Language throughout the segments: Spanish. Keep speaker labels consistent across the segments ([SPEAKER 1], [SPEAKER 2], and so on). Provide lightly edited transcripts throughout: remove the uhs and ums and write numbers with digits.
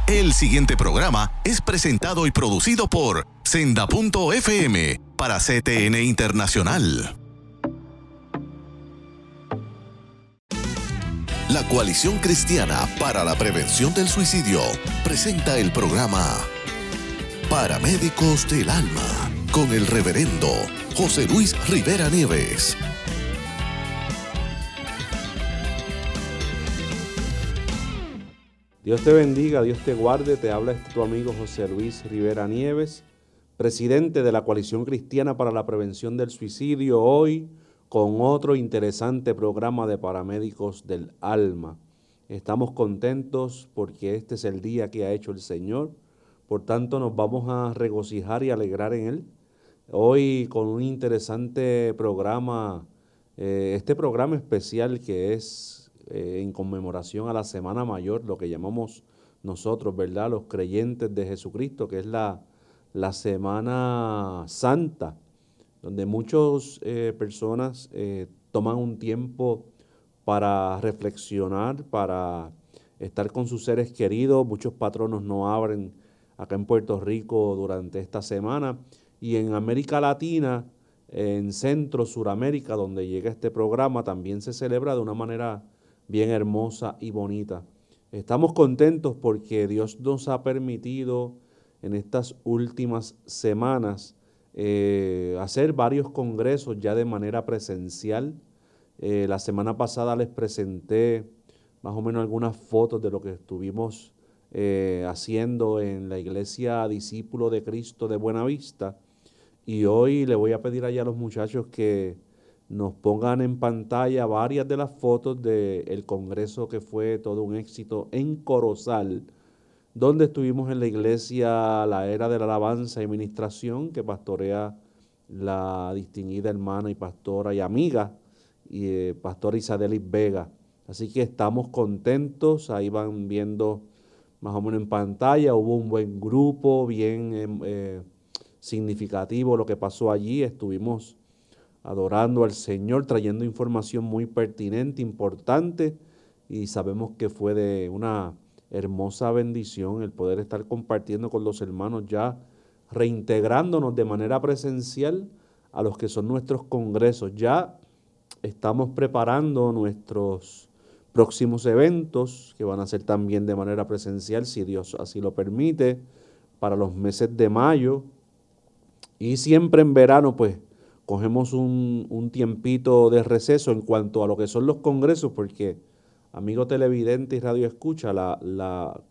[SPEAKER 1] El siguiente programa es presentado y producido por Senda.fm para CTN Internacional. La Coalición Cristiana para la Prevención del Suicidio presenta el programa Paramédicos del Alma con el reverendo José Luis Rivera Nieves.
[SPEAKER 2] Dios te bendiga, Dios te guarde, te habla tu amigo José Luis Rivera Nieves, presidente de la Coalición Cristiana para la Prevención del Suicidio, hoy con otro interesante programa de Paramédicos del Alma. Estamos contentos porque este es el día que ha hecho el Señor, por tanto nos vamos a regocijar y alegrar en Él. Hoy con un interesante programa, este programa especial que es en conmemoración a la Semana Mayor, lo que llamamos nosotros, ¿verdad?, los creyentes de Jesucristo, que es la Semana Santa, donde muchas personas toman un tiempo para reflexionar, para estar con sus seres queridos. Muchos patronos no abren acá en Puerto Rico durante esta semana, y en América Latina, en Centro, Suramérica, donde llega este programa, también se celebra de una manera bien hermosa y bonita. Estamos contentos porque Dios nos ha permitido en estas últimas semanas hacer varios congresos ya de manera presencial. La semana pasada les presenté más o menos algunas fotos de lo que estuvimos haciendo en la iglesia Discípulo de Cristo de Buenavista, y hoy le voy a pedir allá a los muchachos que nos pongan en pantalla varias de las fotos del congreso que fue todo un éxito en Corozal, donde estuvimos en la iglesia La Era de la Alabanza y Ministración, que pastorea la distinguida hermana y pastora y amiga, pastora Isadelis Vega. Así que estamos contentos, ahí van viendo más o menos en pantalla, hubo un buen grupo, bien significativo lo que pasó allí. Estuvimos adorando al Señor, trayendo información muy pertinente, importante, y sabemos que fue de una hermosa bendición el poder estar compartiendo con los hermanos, ya reintegrándonos de manera presencial a los que son nuestros congresos. Ya estamos preparando nuestros próximos eventos, que van a ser también de manera presencial, si Dios así lo permite, para los meses de mayo. Y siempre en verano, pues, cogemos un tiempito de receso en cuanto a lo que son los congresos, porque, amigo televidente y radio escucha, la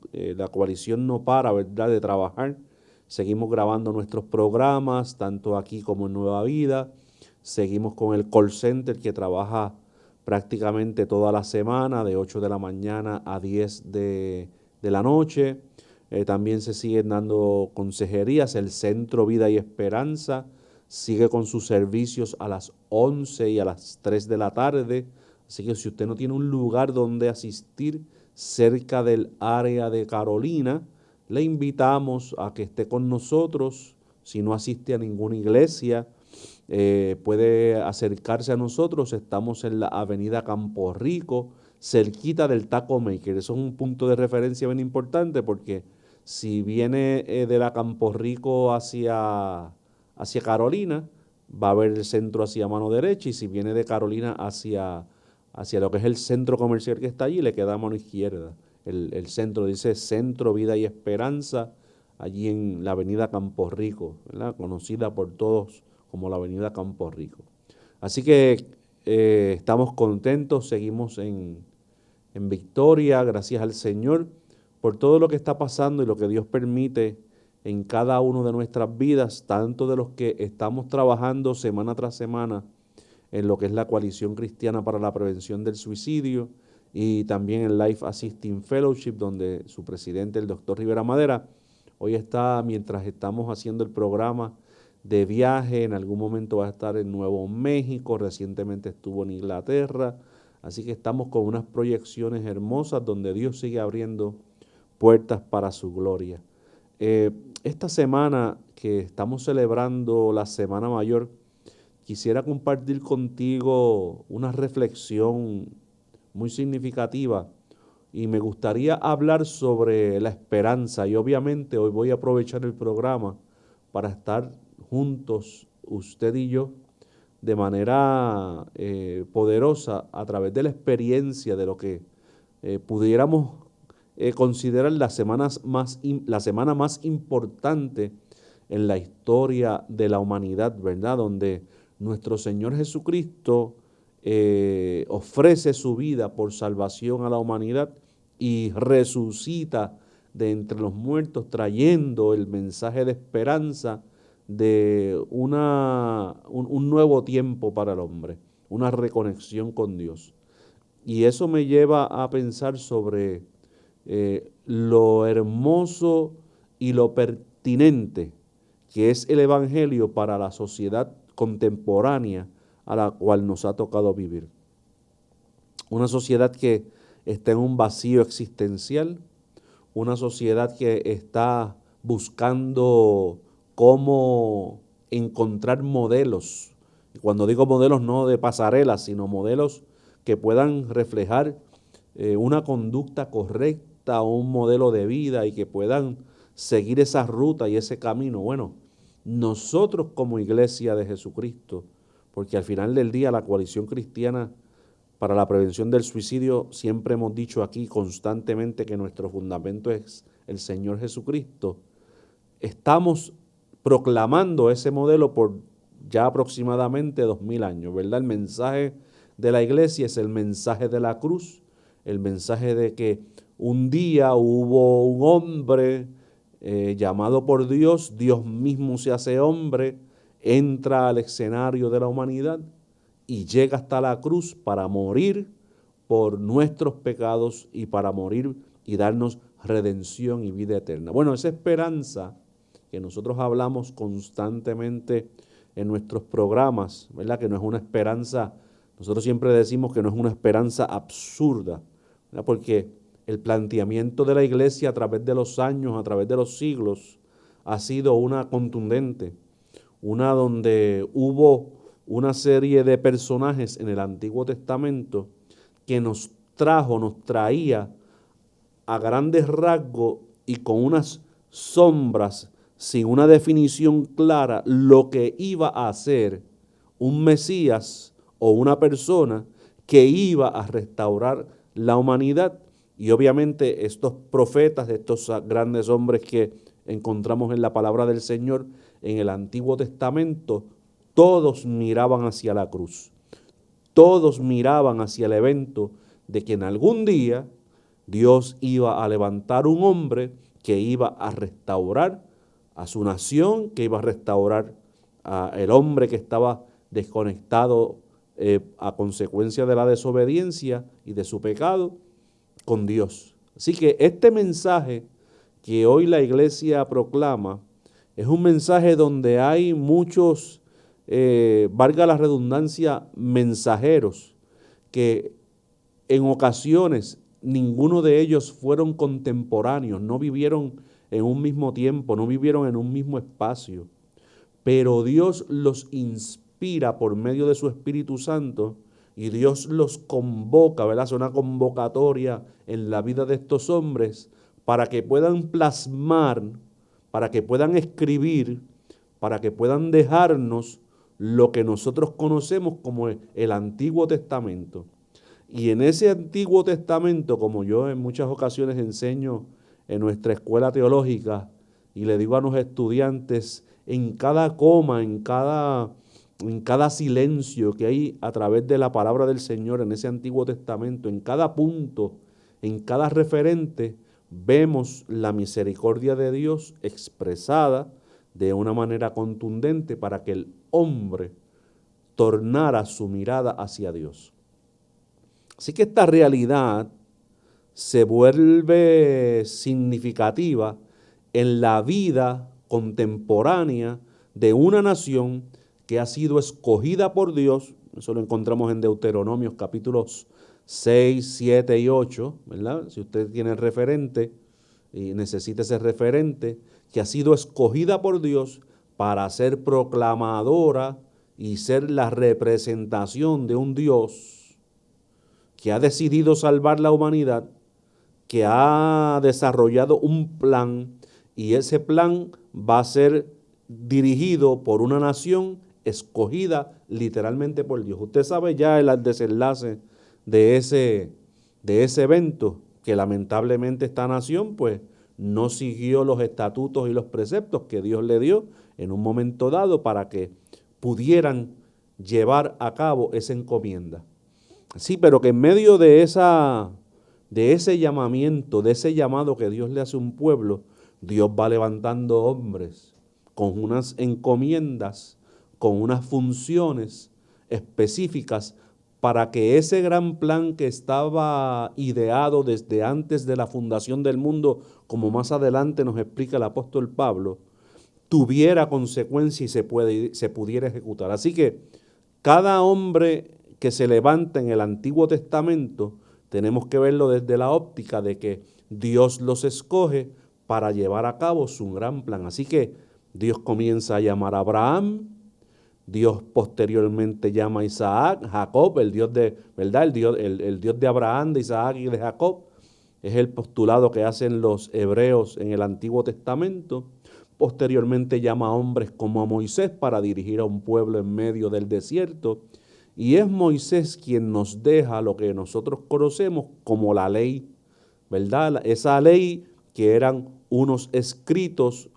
[SPEAKER 2] coalición no para, ¿verdad?, de trabajar. Seguimos grabando nuestros programas, tanto aquí como en Nueva Vida. Seguimos con el call center, que trabaja prácticamente toda la semana, de 8 de la mañana a 10 de la noche. También se siguen dando consejerías. El Centro Vida y Esperanza sigue con sus servicios a las 11 y a las 3 de la tarde. Así que si usted no tiene un lugar donde asistir cerca del área de Carolina, le invitamos a que esté con nosotros. Si no asiste a ninguna iglesia, puede acercarse a nosotros. Estamos en la avenida Campo Rico, cerquita del Taco Maker. Eso es un punto de referencia bien importante, porque si viene de la Campo Rico hacia Carolina, va a haber el centro hacia mano derecha, y si viene de Carolina hacia lo que es el centro comercial que está allí, le queda a mano izquierda. El centro dice Centro Vida y Esperanza, allí en la avenida Campo Rico, ¿verdad?, conocida por todos como la avenida Campo Rico. Así que estamos contentos, seguimos en victoria, gracias al Señor por todo lo que está pasando y lo que Dios permite en cada uno de nuestras vidas, tanto de los que estamos trabajando semana tras semana en lo que es la Coalición Cristiana para la Prevención del Suicidio, y también el Life Assisting Fellowship, donde su presidente, el doctor Rivera Madera, hoy está, mientras estamos haciendo el programa, de viaje. En algún momento va a estar en Nuevo México, recientemente estuvo en Inglaterra. Así que estamos con unas proyecciones hermosas donde Dios sigue abriendo puertas para su gloria. Esta semana que estamos celebrando la Semana Mayor, quisiera compartir contigo una reflexión muy significativa y me gustaría hablar sobre la esperanza, y obviamente hoy voy a aprovechar el programa para estar juntos, usted y yo, de manera poderosa a través de la experiencia de lo que pudiéramos considerar la semana más importante en la historia de la humanidad, ¿verdad? Donde nuestro Señor Jesucristo ofrece su vida por salvación a la humanidad y resucita de entre los muertos, trayendo el mensaje de esperanza de un nuevo tiempo para el hombre, una reconexión con Dios. Y eso me lleva a pensar sobre lo hermoso y lo pertinente que es el Evangelio para la sociedad contemporánea a la cual nos ha tocado vivir. Una sociedad que está en un vacío existencial, una sociedad que está buscando cómo encontrar modelos. Y cuando digo modelos no de pasarelas, sino modelos que puedan reflejar una conducta correcta o un modelo de vida y que puedan seguir esa ruta y ese camino. Bueno, nosotros como Iglesia de Jesucristo, porque al final del día la Coalición Cristiana para la Prevención del Suicidio, siempre hemos dicho aquí constantemente que nuestro fundamento es el Señor Jesucristo, estamos proclamando ese modelo por ya aproximadamente 2000 años, ¿verdad? El mensaje de la Iglesia es el mensaje de la cruz, el mensaje de que un día hubo un hombre llamado por Dios, Dios mismo se hace hombre, entra al escenario de la humanidad y llega hasta la cruz para morir por nuestros pecados y para morir y darnos redención y vida eterna. Bueno, esa esperanza que nosotros hablamos constantemente en nuestros programas, ¿verdad? Que no es una esperanza, nosotros siempre decimos que no es una esperanza absurda, ¿verdad? Porque el planteamiento de la Iglesia a través de los años, a través de los siglos, ha sido una contundente, una donde hubo una serie de personajes en el Antiguo Testamento que nos traía a grandes rasgos y con unas sombras, sin una definición clara, lo que iba a hacer un Mesías o una persona que iba a restaurar la humanidad. Y obviamente estos profetas, estos grandes hombres que encontramos en la palabra del Señor en el Antiguo Testamento, todos miraban hacia la cruz, todos miraban hacia el evento de que en algún día Dios iba a levantar un hombre que iba a restaurar a su nación, que iba a restaurar al hombre que estaba desconectado a consecuencia de la desobediencia y de su pecado con Dios. Así que este mensaje que hoy la Iglesia proclama es un mensaje donde hay muchos, valga la redundancia, mensajeros que en ocasiones ninguno de ellos fueron contemporáneos, no vivieron en un mismo tiempo, no vivieron en un mismo espacio, pero Dios los inspira por medio de su Espíritu Santo y Dios los convoca, ¿verdad? Es una convocatoria en la vida de estos hombres para que puedan plasmar, para que puedan escribir, para que puedan dejarnos lo que nosotros conocemos como el Antiguo Testamento. Y en ese Antiguo Testamento, como yo en muchas ocasiones enseño en nuestra escuela teológica y le digo a los estudiantes, en cada coma, en cada silencio que hay a través de la palabra del Señor en ese Antiguo Testamento, en cada punto, en cada referente, vemos la misericordia de Dios expresada de una manera contundente para que el hombre tornara su mirada hacia Dios. Así que esta realidad se vuelve significativa en la vida contemporánea de una nación que ha sido escogida por Dios. Eso lo encontramos en Deuteronomios capítulos 6, 7 y 8, ¿verdad? Si usted tiene el referente y necesita ese referente, que ha sido escogida por Dios para ser proclamadora y ser la representación de un Dios que ha decidido salvar la humanidad que ha desarrollado un plan, y ese plan va a ser dirigido por una nación escogida literalmente por Dios. Usted sabe ya el desenlace de ese evento, que lamentablemente esta nación pues no siguió los estatutos y los preceptos que Dios le dio en un momento dado para que pudieran llevar a cabo esa encomienda. Sí, pero que en medio de ese llamamiento, de ese llamado que Dios le hace a un pueblo, Dios va levantando hombres con unas encomiendas, con unas funciones específicas para que ese gran plan que estaba ideado desde antes de la fundación del mundo, como más adelante nos explica el apóstol Pablo, tuviera consecuencia y se pudiera ejecutar. Así que cada hombre que se levanta en el Antiguo Testamento, tenemos que verlo desde la óptica de que Dios los escoge para llevar a cabo su gran plan. Así que Dios comienza a llamar a Abraham, Dios posteriormente llama a Isaac, Jacob, el Dios de, ¿verdad? El Dios de Abraham, de Isaac y de Jacob. Es el postulado que hacen los hebreos en el Antiguo Testamento. Posteriormente llama a hombres como a Moisés para dirigir a un pueblo en medio del desierto. Y es Moisés quien nos deja lo que nosotros conocemos como la ley, ¿verdad? Esa ley que eran unos escritos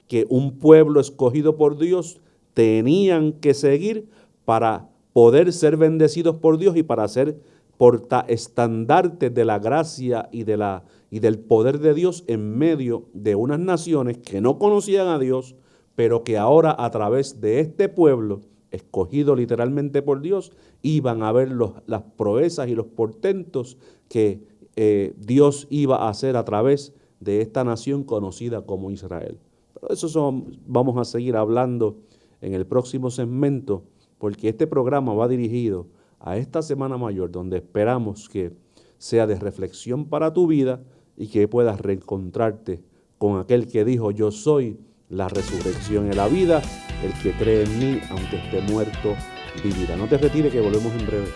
[SPEAKER 2] que un pueblo escogido por Dios tenían que seguir para poder ser bendecidos por Dios y para ser portaestandartes de la gracia y del poder de Dios en medio de unas naciones que no conocían a Dios, pero que ahora a través de este pueblo, escogido literalmente por Dios, iban a ver las proezas y los portentos que Dios iba a hacer a través de esta nación conocida como Israel. Pero de eso vamos a seguir hablando en el próximo segmento, porque este programa va dirigido a esta Semana Mayor, donde esperamos que sea de reflexión para tu vida y que puedas reencontrarte con aquel que dijo: yo soy la resurrección y la vida, el que cree en mí, aunque esté muerto, vivirá. No te retires, que volvemos en breve.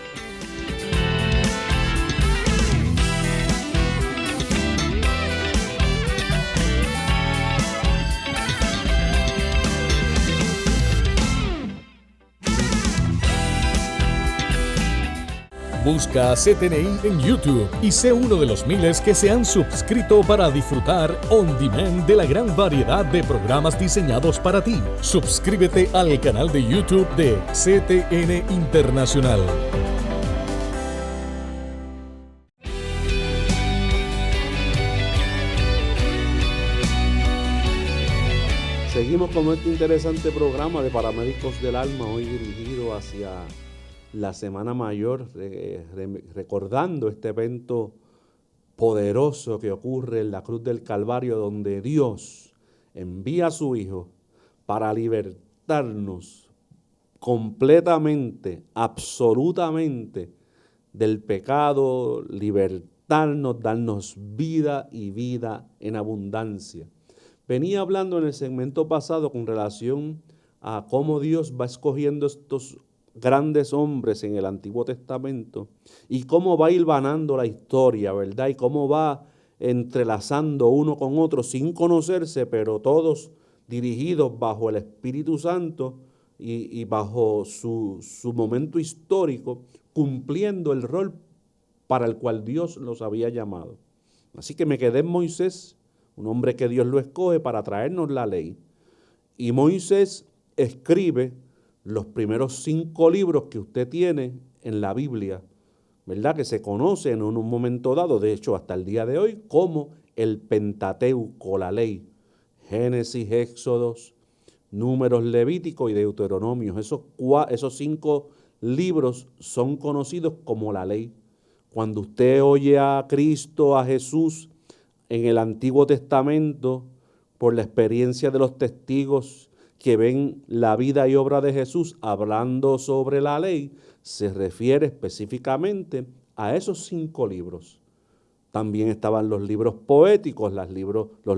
[SPEAKER 3] Busca CTNI en YouTube y sé uno de los miles que se han suscrito para disfrutar on demand de la gran variedad de programas diseñados para ti. Suscríbete al canal de YouTube de CTN Internacional.
[SPEAKER 2] Seguimos con este interesante programa de Paramédicos del Alma, hoy dirigido hacia la Semana Mayor, recordando este evento poderoso que ocurre en la cruz del Calvario, donde Dios envía a su Hijo para libertarnos completamente, absolutamente del pecado, libertarnos, darnos vida y vida en abundancia. Venía hablando en el segmento pasado con relación a cómo Dios va escogiendo estos grandes hombres en el Antiguo Testamento y cómo va hilvanando la historia, ¿verdad? Y cómo va entrelazando uno con otro sin conocerse, pero todos dirigidos bajo el Espíritu Santo y bajo su momento histórico, cumpliendo el rol para el cual Dios los había llamado. Así que me quedé en Moisés, un hombre que Dios lo escoge para traernos la ley. Y Moisés escribe los primeros 5 libros que usted tiene en la Biblia, ¿verdad? Que se conocen en un momento dado, de hecho hasta el día de hoy, como el Pentateuco, la ley. Génesis, Éxodos, Números, Levítico y Deuteronomio. Esos 5 libros son conocidos como la ley. Cuando usted oye a Cristo, a Jesús, en el Antiguo Testamento, por la experiencia de los testigos que ven la vida y obra de Jesús hablando sobre la ley, se refiere específicamente a esos 5 libros. También estaban los libros poéticos, los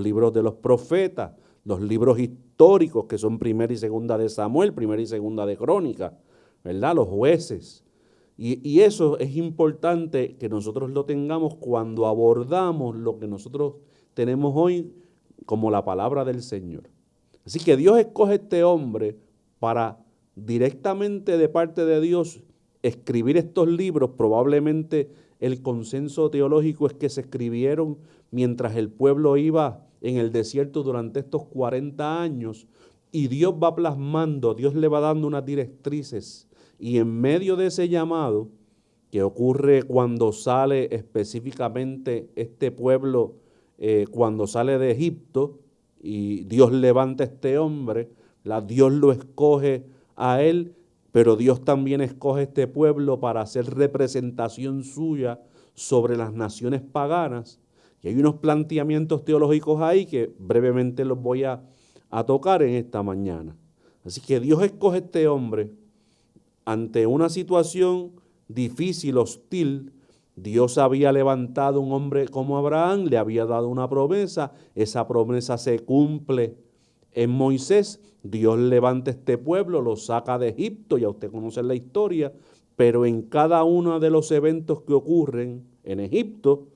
[SPEAKER 2] libros de los profetas, los libros históricos que son Primera y Segunda de Samuel, Primera y Segunda de Crónicas, ¿verdad? Los jueces. Y eso es importante que nosotros lo tengamos cuando abordamos lo que nosotros tenemos hoy como la palabra del Señor. Así que Dios escoge a este hombre para directamente de parte de Dios escribir estos libros. Probablemente el consenso teológico es que se escribieron mientras el pueblo iba en el desierto durante estos 40 años, y Dios va plasmando, Dios le va dando unas directrices, y en medio de ese llamado que ocurre cuando sale específicamente este pueblo, cuando sale de Egipto, y Dios levanta a este hombre, Dios lo escoge a él, pero Dios también escoge a este pueblo para hacer representación suya sobre las naciones paganas. Y hay unos planteamientos teológicos ahí que brevemente los voy a tocar en esta mañana. Así que Dios escoge a este hombre ante una situación difícil, hostil. Dios había levantado un hombre como Abraham, le había dado una promesa, esa promesa se cumple en Moisés. Dios levanta este pueblo, lo saca de Egipto, ya usted conoce la historia, pero en cada uno de los eventos que ocurren en Egipto,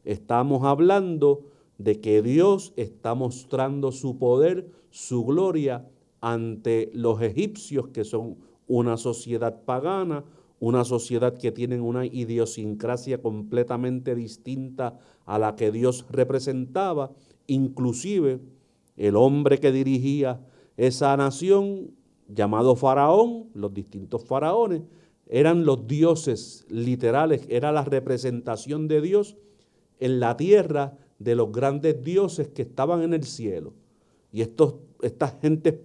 [SPEAKER 2] estamos hablando de que Dios está mostrando su poder, su gloria ante los egipcios, que son una sociedad pagana, una sociedad que tienen una idiosincrasia completamente distinta a la que Dios representaba. Inclusive el hombre que dirigía esa nación, llamado Faraón, los distintos faraones, eran los dioses literales, era la representación de Dios en la tierra de los grandes dioses que estaban en el cielo. Y estas gentes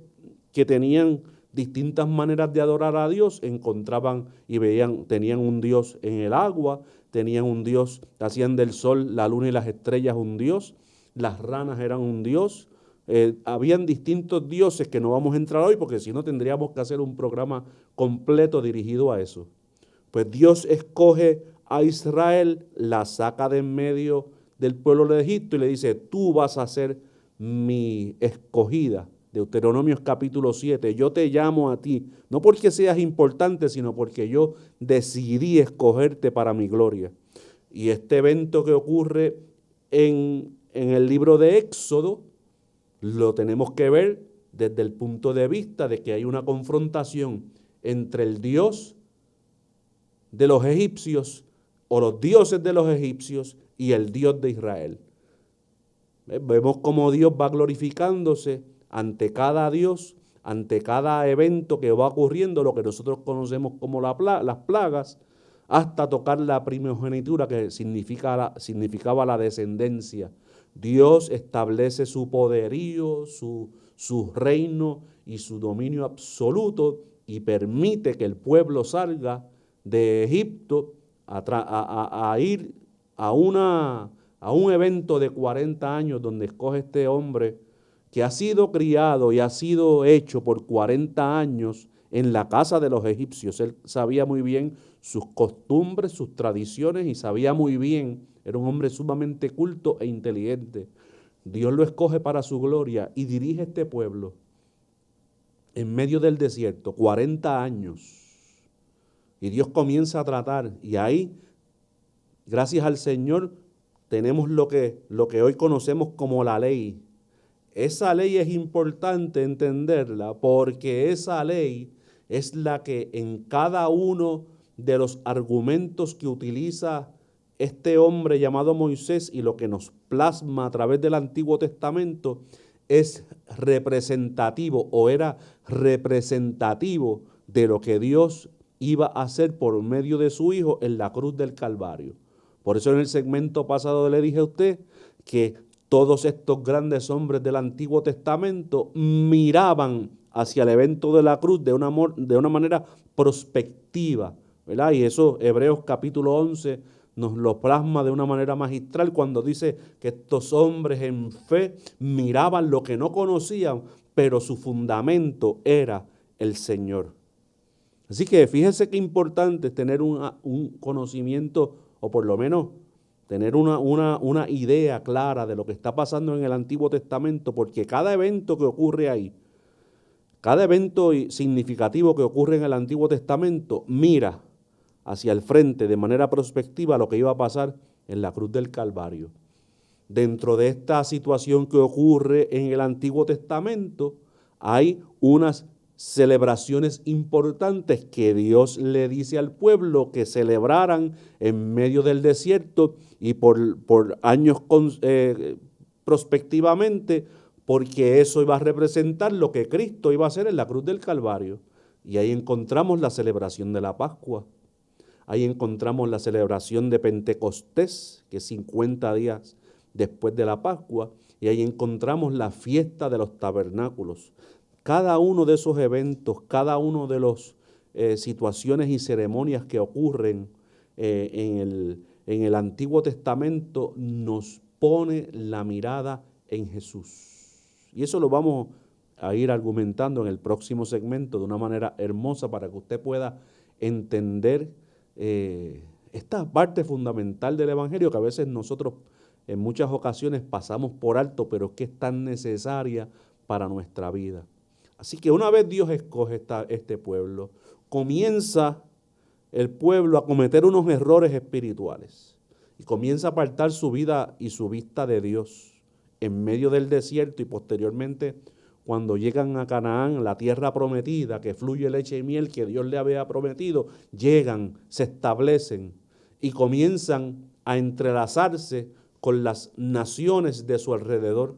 [SPEAKER 2] que tenían distintas maneras de adorar a Dios, encontraban y veían, tenían un Dios en el agua, tenían un Dios, hacían del sol, la luna y las estrellas un Dios, las ranas eran un Dios, habían distintos dioses que no vamos a entrar hoy porque si no tendríamos que hacer un programa completo dirigido a eso. Pues Dios escoge a Israel, la saca de en medio del pueblo de Egipto y le dice, tú vas a ser mi escogida. Deuteronomios capítulo 7, yo te llamo a ti, no porque seas importante, sino porque yo decidí escogerte para mi gloria. Y este evento que ocurre en el libro de Éxodo, lo tenemos que ver desde el punto de vista de que hay una confrontación entre el Dios de los egipcios, o los dioses de los egipcios, y el Dios de Israel. Vemos cómo Dios va glorificándose ante cada Dios, ante cada evento que va ocurriendo, lo que nosotros conocemos como las plagas, hasta tocar la primogenitura, que significaba la descendencia. Dios establece su poderío, su reino y su dominio absoluto, y permite que el pueblo salga de Egipto a ir a un evento de 40 años donde escoge este hombre que ha sido criado y ha sido hecho por 40 años en la casa de los egipcios. Él sabía muy bien sus costumbres, sus tradiciones, y sabía muy bien, era un hombre sumamente culto e inteligente. Dios lo escoge para su gloria y dirige este pueblo en medio del desierto, 40 años. Y Dios comienza a tratar, y ahí, gracias al Señor, tenemos lo que hoy conocemos como la ley. Esa ley es importante entenderla porque esa ley es la que en cada uno de los argumentos que utiliza este hombre llamado Moisés y lo que nos plasma a través del Antiguo Testamento es representativo o era representativo de lo que Dios iba a hacer por medio de su Hijo en la cruz del Calvario. Por eso en el segmento pasado le dije a usted que todos estos grandes hombres del Antiguo Testamento miraban hacia el evento de la cruz de una manera prospectiva, ¿verdad? Y eso Hebreos capítulo 11 nos lo plasma de una manera magistral cuando dice que estos hombres en fe miraban lo que no conocían, pero su fundamento era el Señor. Así que fíjese qué importante es tener un conocimiento, o por lo menos tener una idea clara de lo que está pasando en el Antiguo Testamento, porque cada evento que ocurre ahí, cada evento significativo que ocurre en el Antiguo Testamento, mira hacia el frente de manera prospectiva lo que iba a pasar en la cruz del Calvario. Dentro de esta situación que ocurre en el Antiguo Testamento, hay unas celebraciones importantes que Dios le dice al pueblo que celebraran en medio del desierto y por años prospectivamente, porque eso iba a representar lo que Cristo iba a hacer en la cruz del Calvario. Y ahí encontramos la celebración de la Pascua. Ahí encontramos la celebración de Pentecostés, que es 50 días después de la Pascua, y ahí encontramos la fiesta de los tabernáculos. Cada uno de esos eventos, cada uno de las situaciones y ceremonias que ocurren en el Antiguo Testamento nos pone la mirada en Jesús. Y eso lo vamos a ir argumentando en el próximo segmento de una manera hermosa para que usted pueda entender esta parte fundamental del Evangelio que a veces nosotros en muchas ocasiones pasamos por alto, pero que es tan necesaria para nuestra vida. Así que una vez Dios escoge este pueblo, comienza el pueblo a cometer unos errores espirituales y comienza a apartar su vida y su vista de Dios en medio del desierto y posteriormente cuando llegan a Canaán, la tierra prometida, que fluye leche y miel, que Dios le había prometido, llegan, se establecen y comienzan a entrelazarse con las naciones de su alrededor.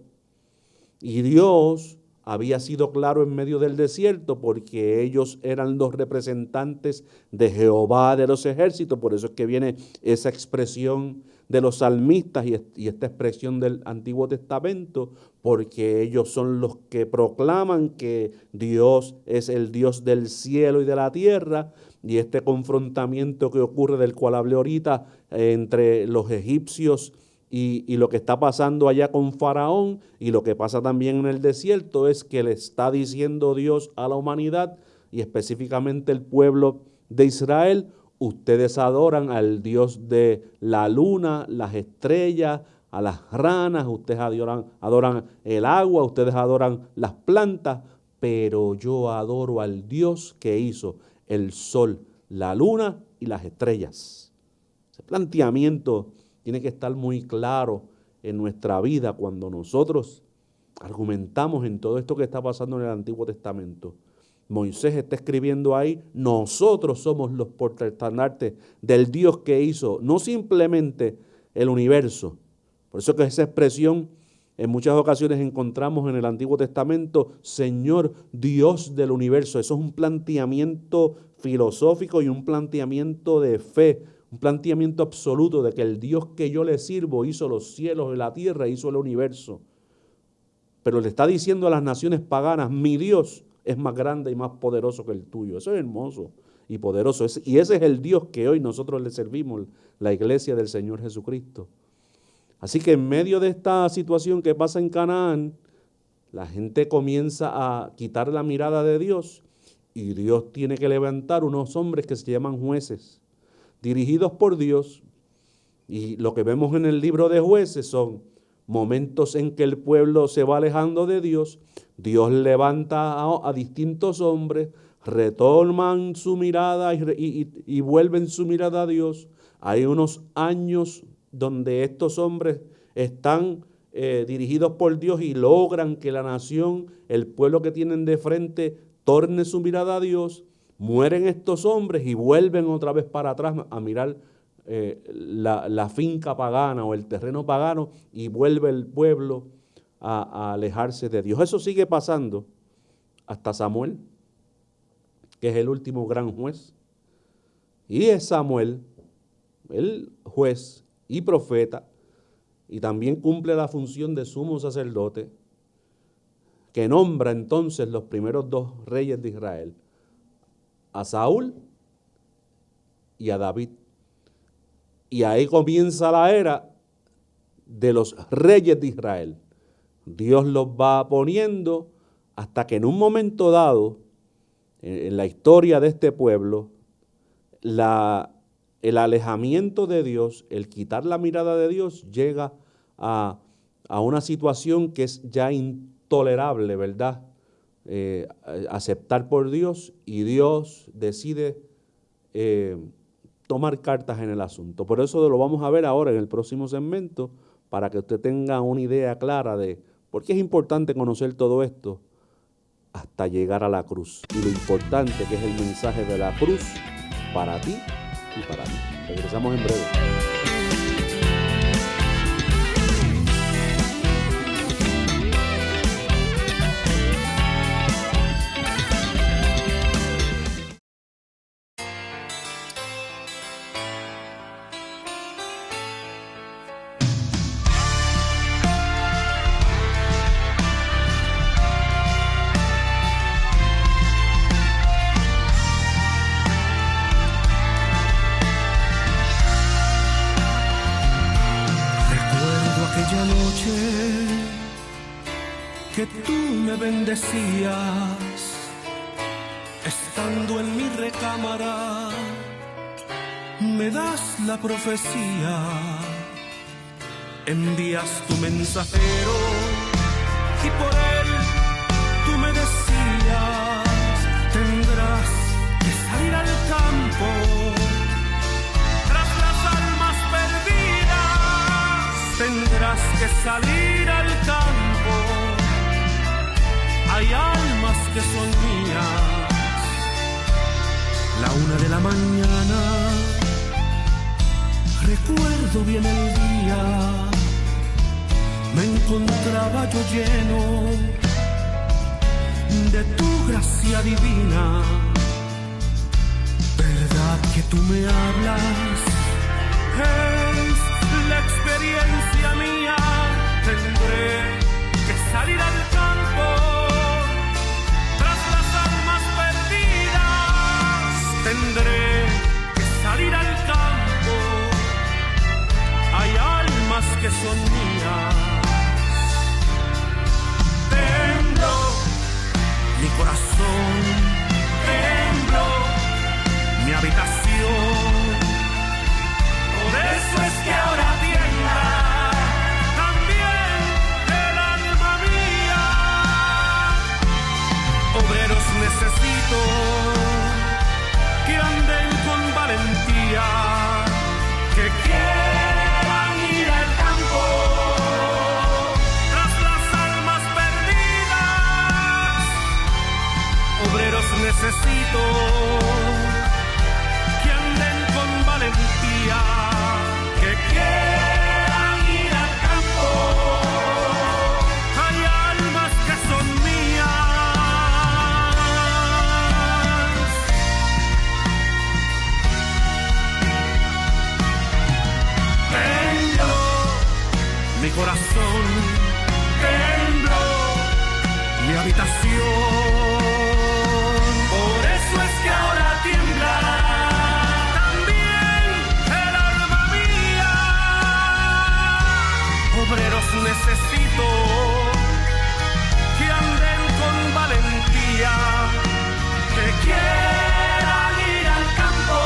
[SPEAKER 2] Y Dios había sido claro en medio del desierto porque ellos eran los representantes de Jehová de los ejércitos. Por eso es que viene esa expresión de los salmistas y esta expresión del Antiguo Testamento, porque ellos son los que proclaman que Dios es el Dios del cielo y de la tierra. Y este confrontamiento que ocurre, del cual hablé ahorita, entre los egipcios y lo que está pasando allá con Faraón y lo que pasa también en el desierto, es que le está diciendo Dios a la humanidad y específicamente el pueblo de Israel: ustedes adoran al Dios de la luna, las estrellas, a las ranas, ustedes adoran el agua, ustedes adoran las plantas, pero yo adoro al Dios que hizo el sol, la luna y las estrellas. Ese planteamiento tiene que estar muy claro en nuestra vida cuando nosotros argumentamos en todo esto que está pasando en el Antiguo Testamento. Moisés está escribiendo ahí: nosotros somos los portaestandartes del Dios que hizo no simplemente el universo. Por eso que esa expresión en muchas ocasiones encontramos en el Antiguo Testamento: Señor Dios del universo. Eso es un planteamiento filosófico y un planteamiento de fe, un planteamiento absoluto de que el Dios que yo le sirvo hizo los cielos y la tierra, hizo el universo. Pero le está diciendo a las naciones paganas: mi Dios es más grande y más poderoso que el tuyo. Eso es hermoso y poderoso. Y ese es el Dios que hoy nosotros le servimos, la iglesia del Señor Jesucristo. Así que en medio de esta situación que pasa en Canaán, la gente comienza a quitar la mirada de Dios y Dios tiene que levantar unos hombres que se llaman jueces, dirigidos por Dios. Y lo que vemos en el libro de Jueces son momentos en que el pueblo se va alejando de Dios. Dios levanta a distintos hombres, retoman su mirada y vuelven su mirada a Dios. Hay unos años donde estos hombres están dirigidos por Dios y logran que la nación, el pueblo que tienen de frente, torne su mirada a Dios. Mueren estos hombres y vuelven otra vez para atrás a mirar la finca pagana o el terreno pagano, y vuelve el pueblo a alejarse de Dios. Eso sigue pasando hasta Samuel, que es el último gran juez. Y es Samuel, el juez y profeta, y también cumple la función de sumo sacerdote, que nombra entonces los primeros dos reyes de Israel, a Saúl y a David. Y ahí comienza la era de los reyes de Israel. Dios los va poniendo hasta que en un momento dado, en la historia de este pueblo, el alejamiento de Dios, el quitar la mirada de Dios, llega a una situación que es ya intolerable, ¿verdad? Aceptar por Dios, y Dios decide tomar cartas en el asunto. Por eso lo vamos a ver ahora en el próximo segmento, para que usted tenga una idea clara de por qué es importante conocer todo esto hasta llegar a la cruz. Y lo importante que es el mensaje de la cruz para ti y para mí. Regresamos en breve.
[SPEAKER 4] Que tú me bendecías, estando en mi recámara, me das la profecía, envías tu mensajero y por él tú me decías, tendrás que salir al campo tras las almas perdidas, tendrás que salir al campo. Hay almas que son mías. La 1 de la mañana, recuerdo bien el día, me encontraba yo lleno de tu gracia divina. Verdad que tú me hablas, es la experiencia mía. Tendré que salir al campo. Tendré que salir al campo. Hay almas que son mías. Tembló mi corazón, tembló mi habitación. Por eso es que ahora tiembla también el alma mía. Obreros necesito que anden con valentía, que quieran ir al campo tras las almas perdidas. Obreros necesito que anden con valentía, que quieran ir al campo. Hay almas que son mías. Mi corazón tembló, mi habitación. Por eso es que ahora tiembla también el alma mía. Obreros necesito que anden con valentía, que quieran ir al campo.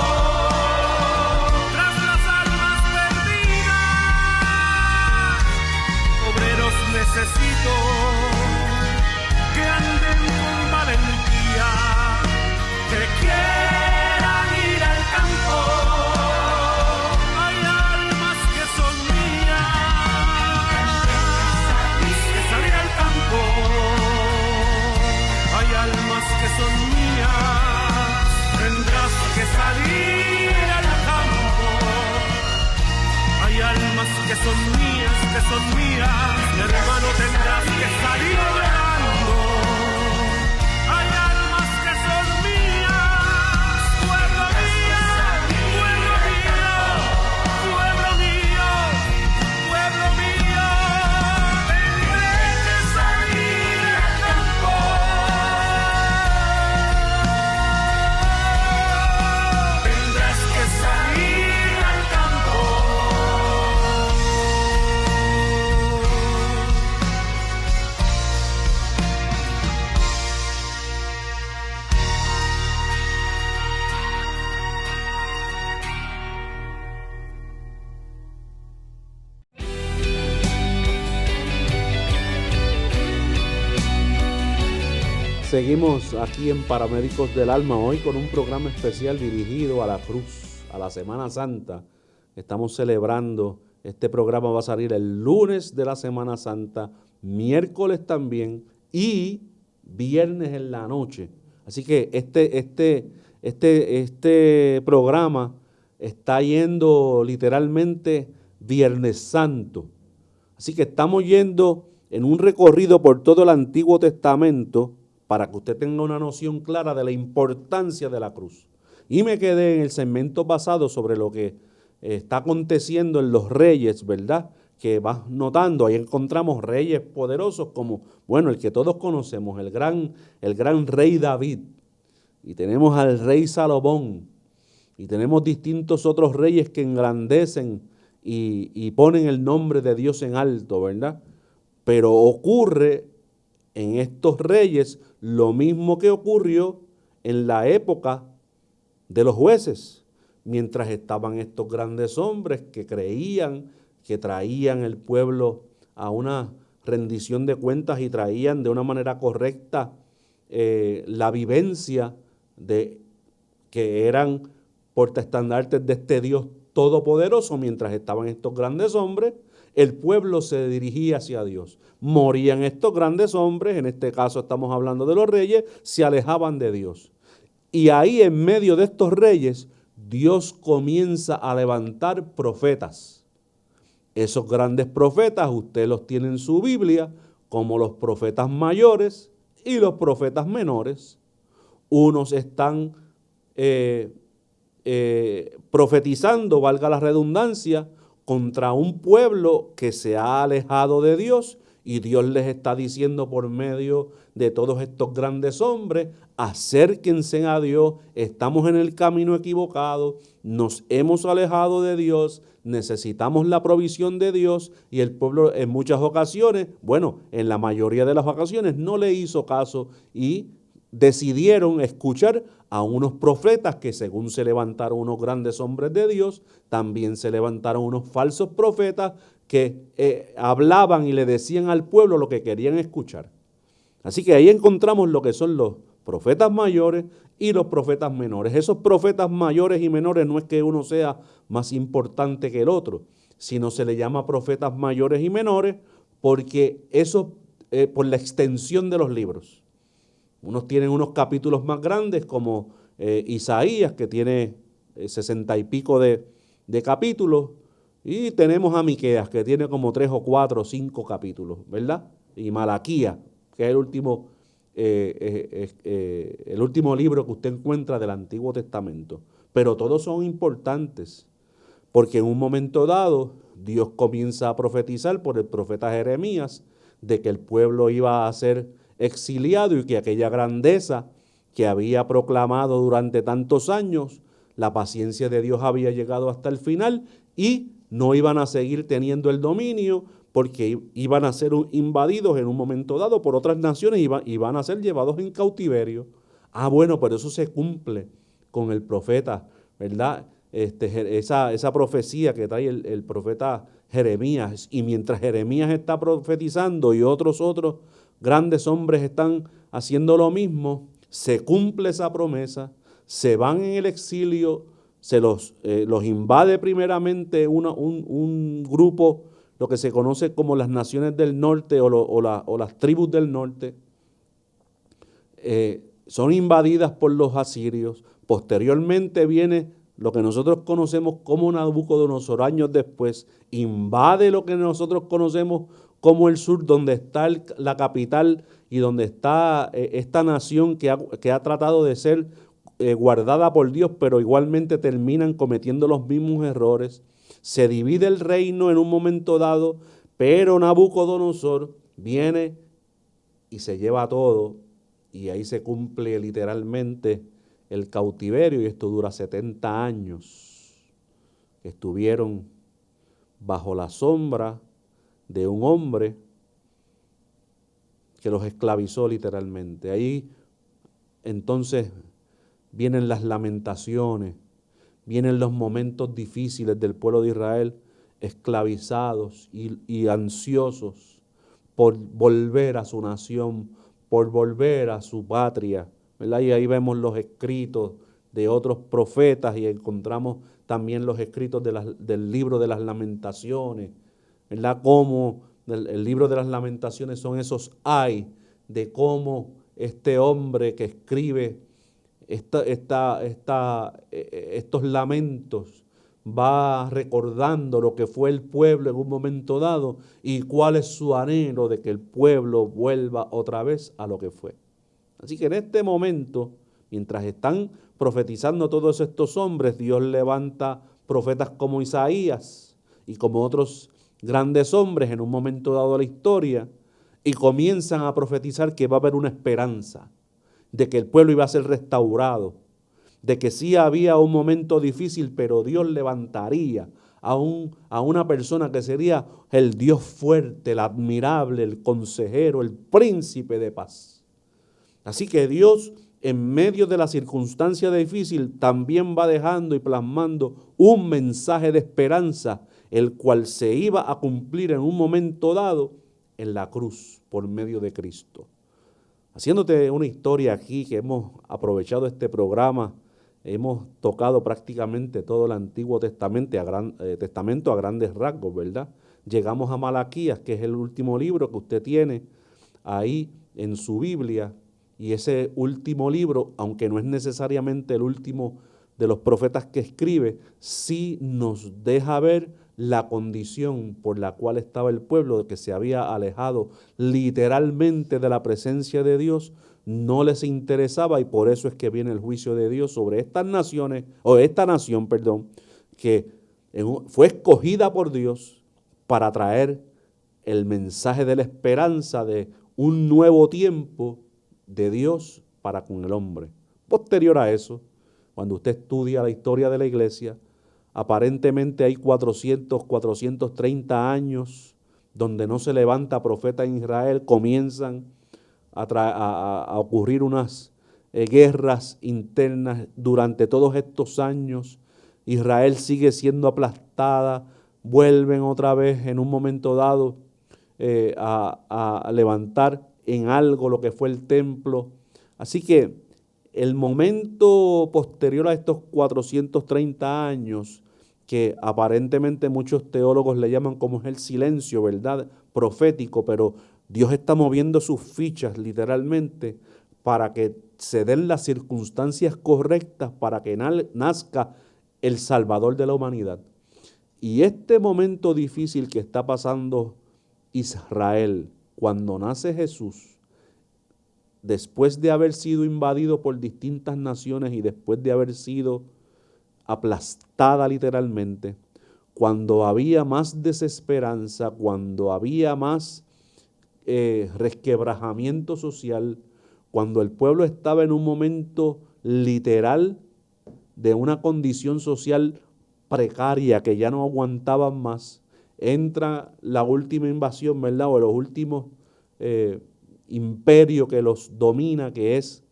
[SPEAKER 4] Necesito que anden con valentía, que quieran ir al campo. Hay almas que son mías, que salir al campo. Hay almas que son mías, tendrás que salir al campo. Hay almas que son mías, mi hermano, tendrás que salir orando. Hay almas que son mías, pueblo mío, pueblo mío, pueblo mío, pueblo mío. Tendré que salir al campo. Tendrás que salir al campo. Seguimos aquí en Paramédicos del Alma, hoy con un programa especial dirigido a la cruz,
[SPEAKER 2] a la Semana Santa. Estamos celebrando, este programa va a salir el lunes de la Semana Santa, miércoles también y viernes en la noche. Así que este programa está yendo literalmente Viernes Santo. Así que estamos yendo en un recorrido por todo el Antiguo Testamento para que usted tenga una noción clara de la importancia de la cruz. Y me quedé en el segmento pasado sobre lo que está aconteciendo en los reyes, ¿verdad? Que vas notando, ahí encontramos reyes poderosos como, bueno, el que todos conocemos, el gran rey David. Y tenemos al rey Salomón. Y tenemos distintos otros reyes que engrandecen y ponen el nombre de Dios en alto, ¿verdad? Pero ocurre en estos reyes lo mismo que ocurrió en la época de los jueces, mientras estaban estos grandes hombres que creían que traían el pueblo a una rendición de cuentas y traían de una manera correcta la vivencia de que eran portaestandartes de este Dios todopoderoso. Mientras estaban estos grandes hombres, el pueblo se dirigía hacia Dios. Morían estos grandes hombres, en este caso estamos hablando de los reyes, se alejaban de Dios. Y ahí en medio de estos reyes, Dios comienza a levantar profetas. Esos grandes profetas, usted los tiene en su Biblia, como los profetas mayores y los profetas menores. Unos están profetizando, valga la redundancia, contra un pueblo que se ha alejado de Dios, y Dios les está diciendo por medio de todos estos grandes hombres: acérquense a Dios, estamos en el camino equivocado, nos hemos alejado de Dios, necesitamos la provisión de Dios. Y el pueblo en muchas ocasiones, bueno, en la mayoría de las ocasiones no le hizo caso y decidieron escuchar a unos profetas que, según se levantaron unos grandes hombres de Dios, también se levantaron unos falsos profetas que hablaban y le decían al pueblo lo que querían escuchar. Así que ahí encontramos lo que son los profetas mayores y los profetas menores. Esos profetas mayores y menores no es que uno sea más importante que el otro, sino se le llama profetas mayores y menores porque eso por la extensión de los libros. Unos tienen unos capítulos más grandes como Isaías, que tiene 60 y pico de capítulos, y tenemos a Miqueas, que tiene como 3 o 4 o 5 capítulos, ¿verdad? Y Malaquías, que es el último libro que usted encuentra del Antiguo Testamento. Pero todos son importantes, porque en un momento dado Dios comienza a profetizar por el profeta Jeremías de que el pueblo iba a ser exiliado y que aquella grandeza que había proclamado durante tantos años, la paciencia de Dios había llegado hasta el final y no iban a seguir teniendo el dominio, porque iban a ser invadidos en un momento dado por otras naciones y van a ser llevados en cautiverio. Bueno, pero eso se cumple con el profeta, ¿verdad? Esa profecía que trae el profeta Jeremías. Y mientras Jeremías está profetizando y otros grandes hombres están haciendo lo mismo, se cumple esa promesa, se van en el exilio, se los invade primeramente un grupo, lo que se conoce como las naciones del norte o las tribus del norte. Son invadidas por los asirios. Posteriormente viene lo que nosotros conocemos como Nabucodonosor, años después, invade lo que nosotros conocemos como el sur, donde está la capital y donde está esta nación que ha tratado de ser guardada por Dios, pero igualmente terminan cometiendo los mismos errores. Se divide el reino en un momento dado, pero Nabucodonosor viene y se lleva todo, y ahí se cumple literalmente el cautiverio, y esto dura 70 años que estuvieron bajo la sombra de un hombre que los esclavizó literalmente. Ahí entonces vienen las lamentaciones, vienen los momentos difíciles del pueblo de Israel, esclavizados y ansiosos por volver a su nación, por volver a su patria, ¿verdad? Y ahí vemos los escritos de otros profetas y encontramos también los escritos del libro de las Lamentaciones, ¿verdad? Cómo el libro de las Lamentaciones son esos ay de cómo este hombre que escribe estos lamentos va recordando lo que fue el pueblo en un momento dado y cuál es su anhelo de que el pueblo vuelva otra vez a lo que fue. Así que en este momento, mientras están profetizando todos estos hombres, Dios levanta profetas como Isaías y como otros grandes hombres en un momento dado de la historia y comienzan a profetizar que va a haber una esperanza, de que el pueblo iba a ser restaurado, de que sí había un momento difícil, pero Dios levantaría a una persona que sería el Dios fuerte, el admirable, el consejero, el príncipe de paz. Así que Dios, en medio de la circunstancia difícil, también va dejando y plasmando un mensaje de esperanza, el cual se iba a cumplir en un momento dado en la cruz por medio de Cristo. Haciéndote una historia aquí que hemos aprovechado este programa, hemos tocado prácticamente todo el Antiguo Testamento a grandes rasgos, ¿verdad? Llegamos a Malaquías, que es el último libro que usted tiene ahí en su Biblia, y ese último libro, aunque no es necesariamente el último de los profetas que escribe, sí nos deja ver la condición por la cual estaba el pueblo, de que se había alejado literalmente de la presencia de Dios, no les interesaba, y por eso es que viene el juicio de Dios sobre estas naciones, o esta nación, que fue escogida por Dios para traer el mensaje de la esperanza de un nuevo tiempo de Dios para con el hombre. Posterior a eso, cuando usted estudia la historia de la iglesia, aparentemente hay 430 años donde no se levanta profeta en Israel, comienzan a ocurrir unas guerras internas durante todos estos años. Israel sigue siendo aplastada, vuelven otra vez en un momento dado a levantar en algo lo que fue el templo. Así que el momento posterior a estos 430 años, que aparentemente muchos teólogos le llaman como es el silencio, ¿verdad?, profético, pero Dios está moviendo sus fichas literalmente para que se den las circunstancias correctas para que nazca el Salvador de la humanidad. Y este momento difícil que está pasando Israel, cuando nace Jesús, después de haber sido invadido por distintas naciones y después de haber sido aplastada literalmente, cuando había más desesperanza, cuando había más resquebrajamiento social, cuando el pueblo estaba en un momento literal de una condición social precaria que ya no aguantaban más, entra la última invasión, ¿verdad?, o los últimos imperio que los domina, que es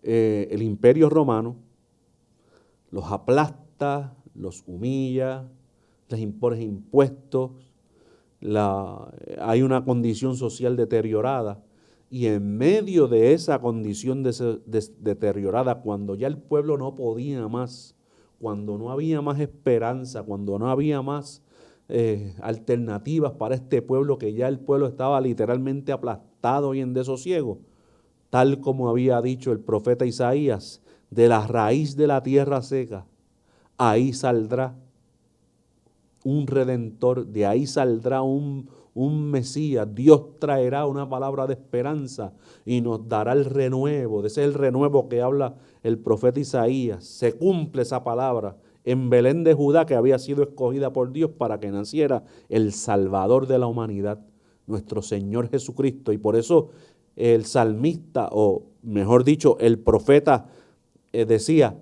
[SPEAKER 2] el imperio romano, los aplasta, los humilla, les impone impuestos, hay una condición social deteriorada, y en medio de esa condición deteriorada, cuando ya el pueblo no podía más, cuando no había más esperanza, cuando no había más alternativas para este pueblo, que ya el pueblo estaba literalmente aplastado y en desosiego, tal como había dicho el profeta Isaías, de la raíz de la tierra seca, ahí saldrá un redentor, de ahí saldrá un Mesías. Dios traerá una palabra de esperanza y nos dará el renuevo. Ese es el renuevo que habla el profeta Isaías. Se cumple esa palabra en Belén de Judá, que había sido escogida por Dios para que naciera el Salvador de la humanidad, nuestro Señor Jesucristo. Y por eso el salmista, o mejor dicho, el profeta decía,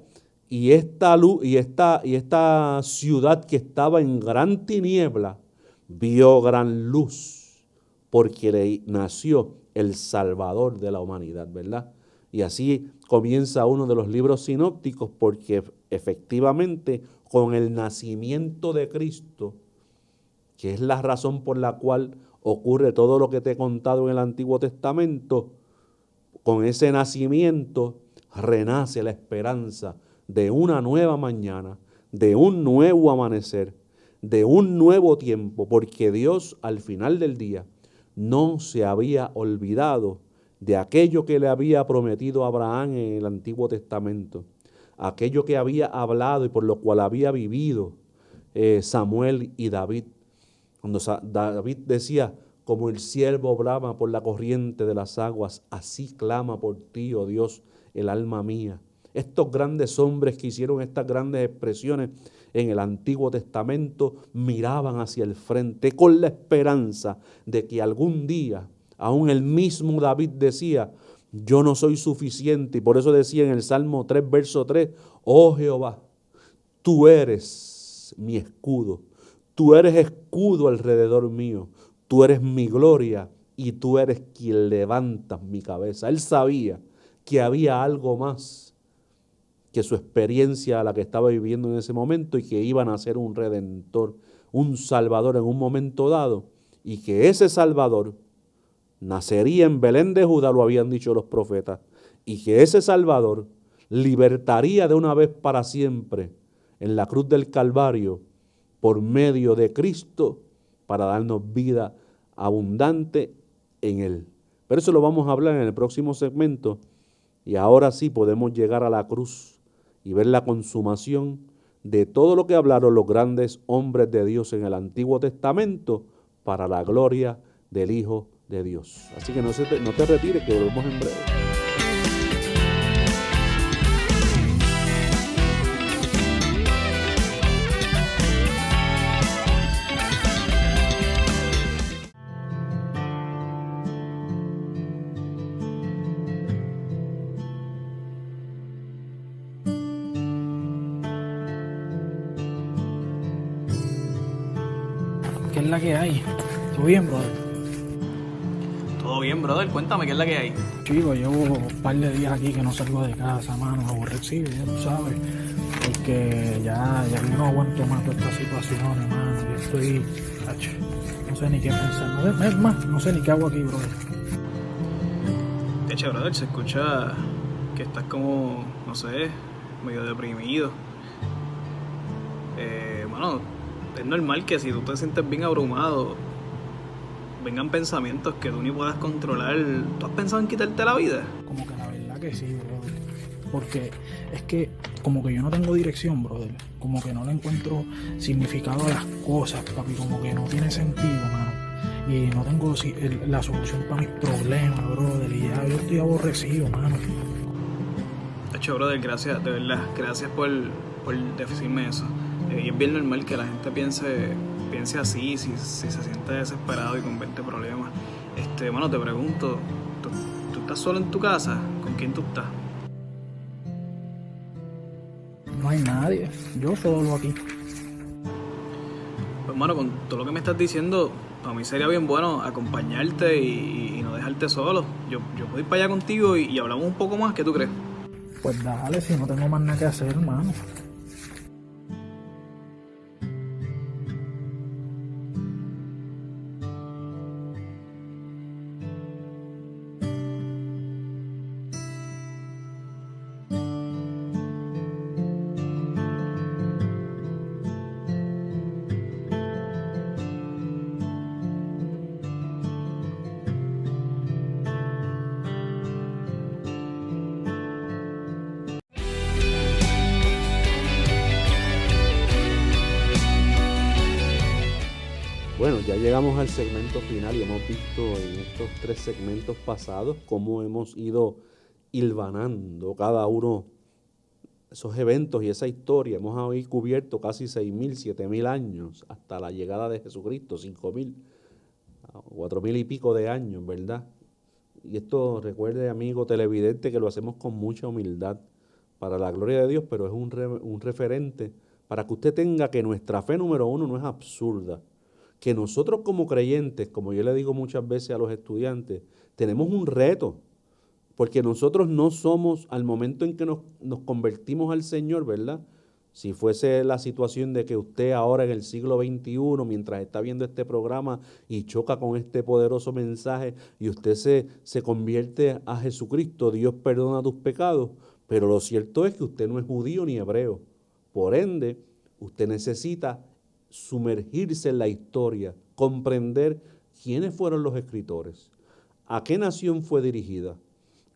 [SPEAKER 2] y esta luz, y esta ciudad que estaba en gran tiniebla, vio gran luz, porque le nació el Salvador de la humanidad, ¿verdad? Y así comienza uno de los libros sinópticos, porque efectivamente con el nacimiento de Cristo, que es la razón por la cual ocurre todo lo que te he contado en el Antiguo Testamento, con ese nacimiento renace la esperanza de una nueva mañana, de un nuevo amanecer, de un nuevo tiempo, porque Dios al final del día no se había olvidado de aquello que le había prometido a Abraham en el Antiguo Testamento, aquello que había hablado y por lo cual había vivido Samuel y David. Cuando David decía, como el ciervo brama por la corriente de las aguas, así clama por ti, oh Dios, el alma mía. Estos grandes hombres que hicieron estas grandes expresiones en el Antiguo Testamento miraban hacia el frente con la esperanza de que algún día, aún el mismo David decía, yo no soy suficiente, y por eso decía en el Salmo 3, verso 3, oh Jehová, tú eres mi escudo, tú eres escudo alrededor mío, tú eres mi gloria y tú eres quien levantas mi cabeza. Él sabía que había algo más que su experiencia a la que estaba viviendo en ese momento y que iban a ser un redentor, un salvador en un momento dado, y que ese salvador nacería en Belén de Judá, lo habían dicho los profetas, y que ese salvador libertaría de una vez para siempre en la cruz del Calvario por medio de Cristo para darnos vida abundante en Él. Pero eso lo vamos a hablar en el próximo segmento, y ahora sí podemos llegar a la cruz y ver la consumación de todo lo que hablaron los grandes hombres de Dios en el Antiguo Testamento para la gloria del Hijo de Dios. Así que no te retires, que volvemos en breve.
[SPEAKER 5] ¿Qué es la que hay? ¿Todo bien, brother?
[SPEAKER 6] Todo bien, brother. Cuéntame, ¿qué es la que hay?
[SPEAKER 5] Chico, llevo un par de días aquí que no salgo de casa, mano, aborrecido, ya tú sabes. Porque ya no aguanto más todas estas situaciones, mano. Yo estoy, no sé ni qué pensar. Es más, no sé ni qué hago aquí, brother.
[SPEAKER 6] Eche, brother, se escucha que estás como, no sé, medio deprimido. Bueno, es normal que si tú te sientes bien abrumado, vengan pensamientos que tú ni puedas controlar. ¿Tú has pensado en quitarte la vida?
[SPEAKER 5] Como que la verdad que sí, brother. Porque es que como que yo no tengo dirección, brother. Como que no le encuentro significado a las cosas, papi. Como que no tiene sentido, mano. Y no tengo la solución para mis problemas, brother. Y ya yo estoy aborrecido, mano.
[SPEAKER 6] Eche, brother, gracias, de verdad. Gracias por decirme eso. Y es bien normal que la gente piense así, si se siente desesperado y con 20 problemas. Bueno, te pregunto, ¿tú estás solo en tu casa? ¿Con quién tú estás?
[SPEAKER 5] No hay nadie, yo solo aquí.
[SPEAKER 6] Pues, mano, con todo lo que me estás diciendo, para mí sería bien bueno acompañarte y no dejarte solo. Yo puedo ir para allá contigo y hablamos un poco más, ¿qué tú crees?
[SPEAKER 5] Pues dale, si no tengo más nada que hacer, hermano.
[SPEAKER 2] Bueno, ya llegamos al segmento final y hemos visto en estos 3 segmentos pasados cómo hemos ido hilvanando cada uno de esos eventos y esa historia. Hemos hoy cubierto casi 6.000, 7.000 años hasta la llegada de Jesucristo, 5.000, 4.000 y pico de años, ¿verdad? Y esto, recuerde, amigo televidente, que lo hacemos con mucha humildad para la gloria de Dios, pero es un referente para que usted tenga que nuestra fe número 1 no es absurda. Que nosotros como creyentes, como yo le digo muchas veces a los estudiantes, tenemos un reto, porque nosotros no somos, al momento en que nos convertimos al Señor, ¿verdad? Si fuese la situación de que usted ahora en el siglo XXI, mientras está viendo este programa y choca con este poderoso mensaje y usted se convierte a Jesucristo, Dios perdona tus pecados, Pero lo cierto es que usted no es judío ni hebreo. Por ende, usted necesita sumergirse en la historia, comprender quiénes fueron los escritores, a qué nación fue dirigida,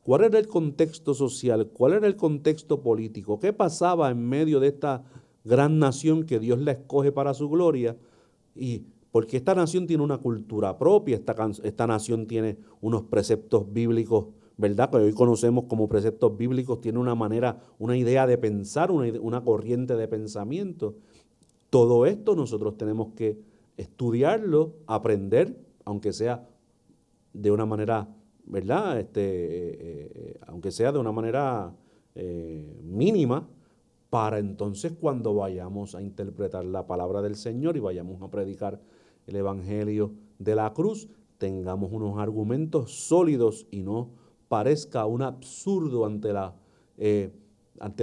[SPEAKER 2] cuál era el contexto social, cuál era el contexto político, qué pasaba en medio de esta gran nación que Dios la escoge para su gloria, y porque esta nación tiene una cultura propia, esta nación tiene unos preceptos bíblicos, ¿verdad? Que hoy conocemos como preceptos bíblicos, tiene una manera, una idea de pensar, una corriente de pensamiento. Todo esto nosotros tenemos que estudiarlo, aprender, aunque sea de una manera, ¿verdad? Aunque sea de una manera mínima, para entonces cuando vayamos a interpretar la palabra del Señor y vayamos a predicar el Evangelio de la cruz, tengamos unos argumentos sólidos y no parezca un absurdo ante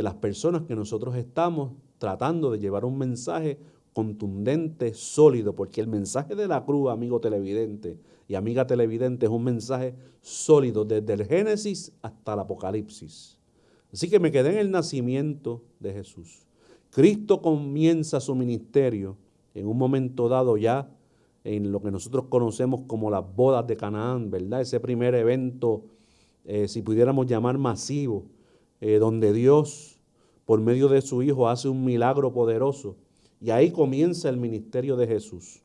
[SPEAKER 2] las personas que nosotros estamos tratando de llevar un mensaje contundente, sólido, porque el mensaje de la cruz, amigo televidente y amiga televidente, es un mensaje sólido desde el Génesis hasta el Apocalipsis. Así que me quedé en el nacimiento de Jesús. Cristo comienza su ministerio en un momento dado ya en lo que nosotros conocemos como las bodas de Canaán, ¿verdad? Ese primer evento, si pudiéramos llamar masivo, donde Dios, por medio de su Hijo, hace un milagro poderoso. Y ahí comienza el ministerio de Jesús.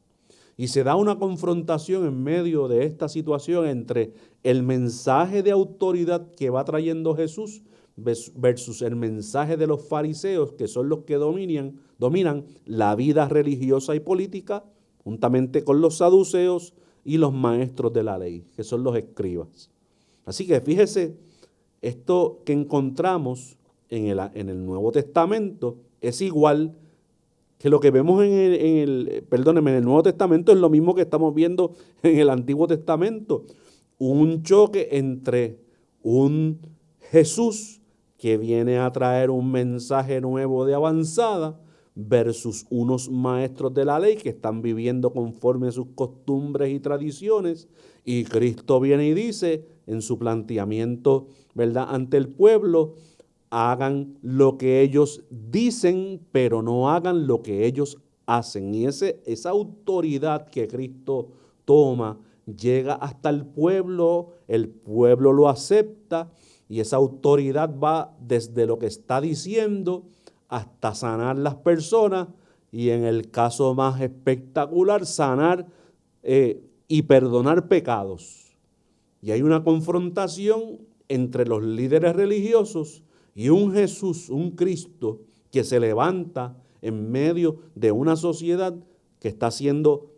[SPEAKER 2] Y se da una confrontación en medio de esta situación entre el mensaje de autoridad que va trayendo Jesús versus el mensaje de los fariseos, que son los que dominan la vida religiosa y política, juntamente con los saduceos y los maestros de la ley, que son los escribas. Así que fíjese, esto que encontramos en el Nuevo Testamento es igual que lo que vemos en el Nuevo Testamento, es lo mismo que estamos viendo en el Antiguo Testamento. Un choque entre un Jesús que viene a traer un mensaje nuevo de avanzada versus unos maestros de la ley que están viviendo conforme a sus costumbres y tradiciones, y Cristo viene y dice en su planteamiento, ¿verdad?, ante el pueblo: hagan lo que ellos dicen, pero no hagan lo que ellos hacen. Y esa autoridad que Cristo toma llega hasta el pueblo lo acepta, y esa autoridad va desde lo que está diciendo hasta sanar las personas, y en el caso más espectacular, sanar y perdonar pecados. Y hay una confrontación entre los líderes religiosos y un Jesús, un Cristo, que se levanta en medio de una sociedad que está siendo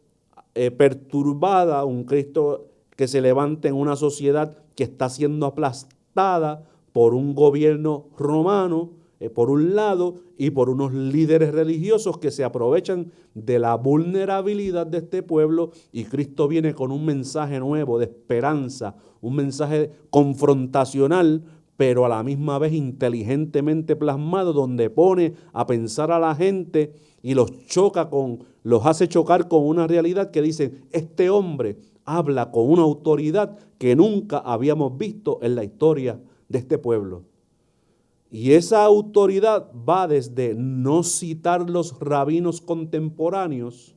[SPEAKER 2] perturbada, un Cristo que se levanta en una sociedad que está siendo aplastada por un gobierno romano, por un lado, y por unos líderes religiosos que se aprovechan de la vulnerabilidad de este pueblo, y Cristo viene con un mensaje nuevo de esperanza, un mensaje confrontacional, pero a la misma vez inteligentemente plasmado, donde pone a pensar a la gente y los hace chocar con una realidad que dicen: este hombre habla con una autoridad que nunca habíamos visto en la historia de este pueblo. Y esa autoridad va desde no citar los rabinos contemporáneos,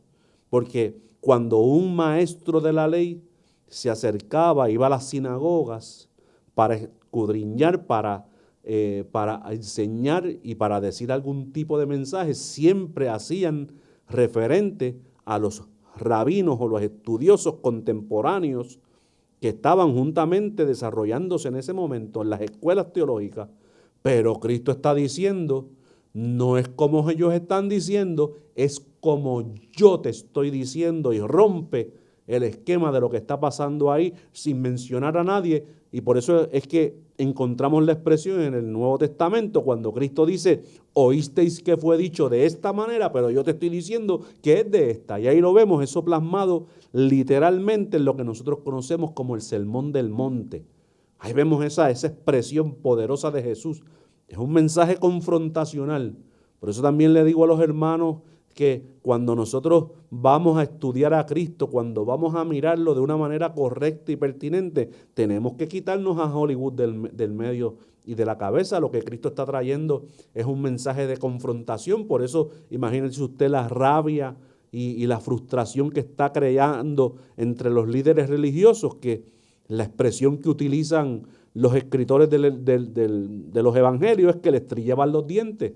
[SPEAKER 2] porque cuando un maestro de la ley se acercaba, iba a las sinagogas para escudriñar, para enseñar y para decir algún tipo de mensaje, siempre hacían referente a los rabinos o los estudiosos contemporáneos que estaban juntamente desarrollándose en ese momento en las escuelas teológicas. Pero Cristo está diciendo: no es como ellos están diciendo, es como yo te estoy diciendo, y rompe el esquema de lo que está pasando ahí sin mencionar a nadie. Y por eso es que encontramos la expresión en el Nuevo Testamento cuando Cristo dice: oísteis que fue dicho de esta manera, pero yo te estoy diciendo que es de esta. Y ahí lo vemos, eso plasmado literalmente en lo que nosotros conocemos como el Sermón del Monte. Ahí vemos esa expresión poderosa de Jesús. Es un mensaje confrontacional. Por eso también le digo a los hermanos que cuando nosotros vamos a estudiar a Cristo, cuando vamos a mirarlo de una manera correcta y pertinente, tenemos que quitarnos a Hollywood del medio y de la cabeza. Lo que Cristo está trayendo es un mensaje de confrontación. Por eso imagínense usted la rabia y la frustración que está creando entre los líderes religiosos, que la expresión que utilizan los escritores de los evangelios es que les trillaban los dientes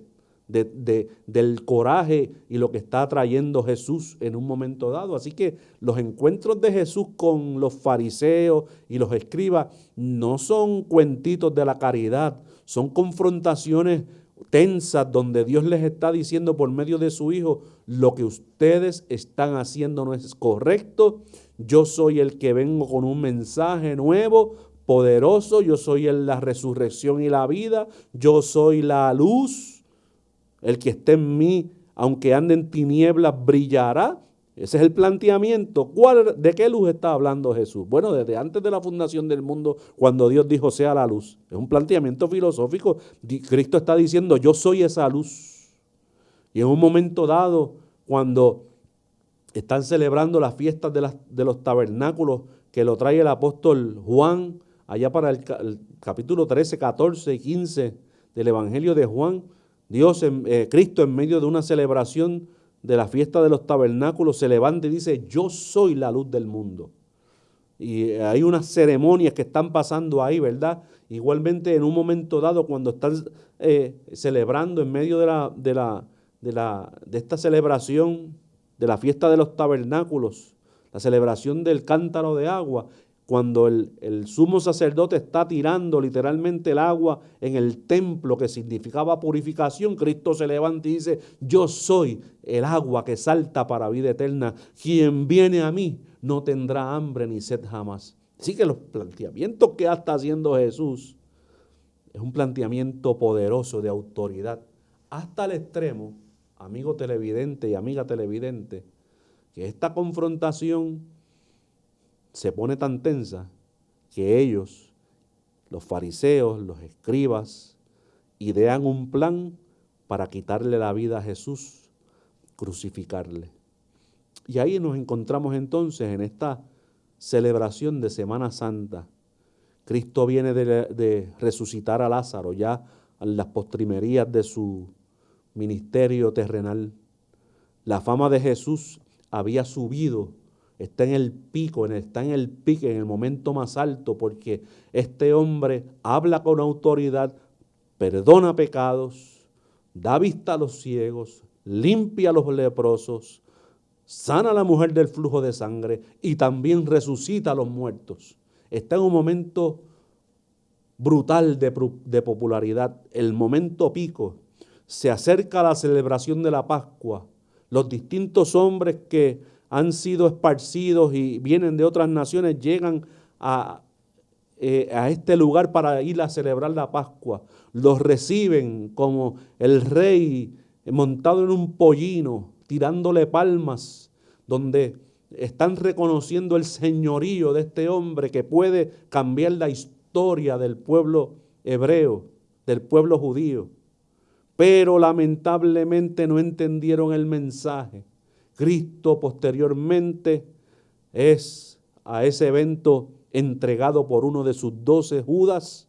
[SPEAKER 2] del coraje y lo que está trayendo Jesús en un momento dado. Así que los encuentros de Jesús con los fariseos y los escribas no son cuentitos de la caridad, son confrontaciones tensas donde Dios les está diciendo por medio de su Hijo: lo que ustedes están haciendo no es correcto, yo soy el que vengo con un mensaje nuevo, poderoso, yo soy la resurrección y la vida, yo soy la luz, el que esté en mí, aunque ande en tinieblas, brillará. Ese es el planteamiento. ¿De qué luz está hablando Jesús? Bueno, desde antes de la fundación del mundo, cuando Dios dijo sea la luz. Es un planteamiento filosófico. Cristo está diciendo yo soy esa luz. Y en un momento dado, cuando están celebrando las fiestas de los tabernáculos, que lo trae el apóstol Juan, allá para el capítulo 13, 14 y 15 del Evangelio de Juan, Cristo en medio de una celebración de la fiesta de los tabernáculos se levanta y dice: yo soy la luz del mundo. Y hay unas ceremonias que están pasando ahí, ¿verdad? Igualmente en un momento dado, cuando están celebrando en medio de esta celebración de la fiesta de los tabernáculos, la celebración del cántaro de agua, cuando el sumo sacerdote está tirando literalmente el agua en el templo, que significaba purificación, Cristo se levanta y dice: yo soy el agua que salta para vida eterna. Quien viene a mí no tendrá hambre ni sed jamás. Así que los planteamientos que está haciendo Jesús es un planteamiento poderoso de autoridad, hasta el extremo, amigo televidente y amiga televidente, que esta confrontación se pone tan tensa que ellos, los fariseos, los escribas, idean un plan para quitarle la vida a Jesús, crucificarle. Y ahí nos encontramos entonces en esta celebración de Semana Santa. Cristo viene de resucitar a Lázaro ya en las postrimerías de su ministerio terrenal. La fama de Jesús había subido, está en el pico, está en el pique, en el momento más alto, porque este hombre habla con autoridad, perdona pecados, da vista a los ciegos, limpia a los leprosos, sana a la mujer del flujo de sangre y también resucita a los muertos. Está en un momento brutal de popularidad, el momento pico. Se acerca la celebración de la Pascua. Los distintos hombres que han sido esparcidos y vienen de otras naciones llegan a este lugar para ir a celebrar la Pascua. Los reciben como el rey montado en un pollino, tirándole palmas, donde están reconociendo el señorío de este hombre que puede cambiar la historia del pueblo hebreo, del pueblo judío. Pero lamentablemente no entendieron el mensaje. Cristo posteriormente es a ese evento entregado por uno de sus 12, Judas,